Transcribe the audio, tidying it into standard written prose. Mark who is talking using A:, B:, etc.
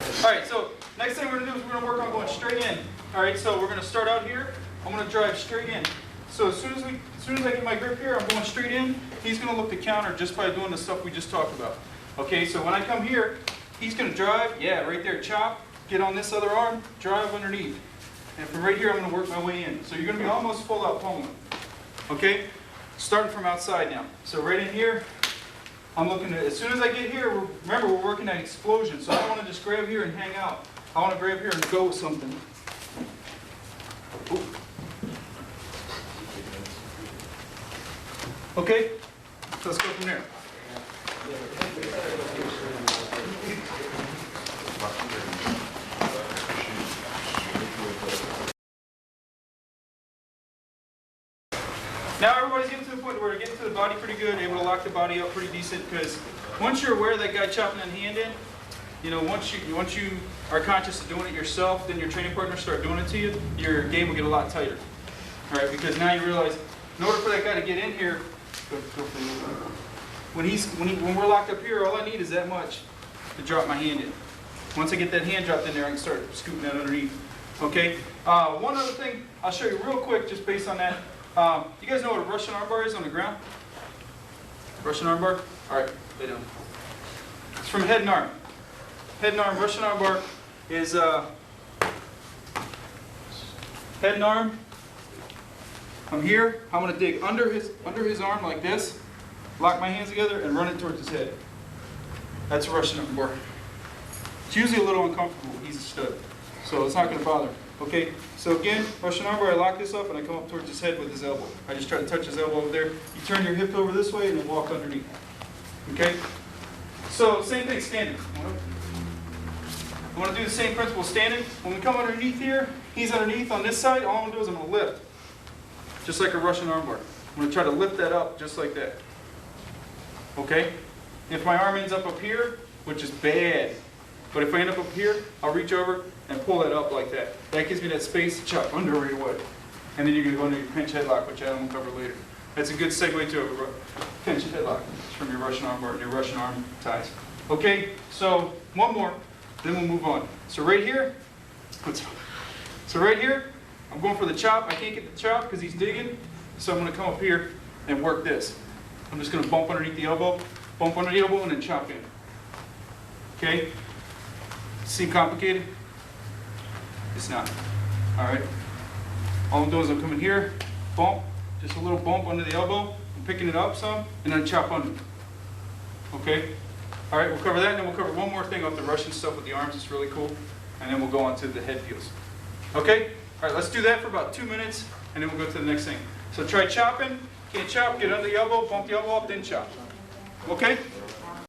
A: All right, so next thing we're gonna do is we're gonna work on going straight in. All right, so we're gonna start out here. I'm gonna drive straight in. So as soon as I get my grip here, I'm going straight in. He's gonna look to counter just by doing the stuff we just talked about. Okay, so when I come here, he's gonna drive, yeah, right there, chop, get on this other arm, drive underneath. And from right here, I'm gonna work my way in. So you're gonna be almost full out pummeling. Okay, starting from outside now. So right in here, I'm looking at, as soon as I get here, remember we're working at explosion, so I don't want to just grab here and hang out. I want to grab here and go with something. Ooh. Okay, so let's go from there. Now everybody's getting to the point where we're getting to the body pretty good, able to lock the body up pretty decent, because once you're aware of that guy chopping that hand in, you know, once you are conscious of doing it yourself, then your training partners start doing it to you, your game will get a lot tighter. All right, because now you realize, in order for that guy to get in here, when we're locked up here, all I need is that much to drop my hand in. Once I get that hand dropped in there, I can start scooting that underneath. Okay. One other thing I'll show you real quick, just based on that. You guys know what a Russian armbar is on the ground? Russian armbar? All right, lay down. It's from head and arm. Head and arm, Russian armbar is head and arm. I'm here. I'm going to dig under his arm like this, lock my hands together, and run it towards his head. That's a Russian armbar. It's usually a little uncomfortable. He's a stud, so it's not going to bother him. Okay, so again, Russian armbar, I lock this up and I come up towards his head with his elbow. I just try to touch his elbow over there. You turn your hip over this way and then walk underneath. Okay? So, same thing, standing. I want to do the same principle standing. When we come underneath here, he's underneath on this side, all I'm going to do is I'm going to lift. Just like a Russian armbar. I'm going to try to lift that up just like that. Okay? If my arm ends up here, which is bad, but if I end up here, I'll reach over and pull that up like that. That gives me that space to chop under right away. And then you're going to go into your pinch headlock, which Adam will cover later. That's a good segue to a pinch headlock. It's from your Russian armbar and your Russian arm ties. Okay, so one more, then we'll move on. So right here, I'm going for the chop. I can't get the chop because he's digging, so I'm going to come up here and work this. I'm just going to bump underneath the elbow, and then chop in. Okay? Seem complicated? It's not. All right. All I'm doing is I'm coming here, bump, just a little bump under the elbow. I'm picking it up some, and then chop under. Okay. All right. We'll cover that, and then we'll cover one more thing off the Russian stuff with the arms. It's really cool, and then we'll go on to the head feels. Okay. All right. Let's do that for about 2 minutes, and then we'll go to the next thing. So try chopping. Can't chop. Get under the elbow, bump the elbow up, then chop. Okay.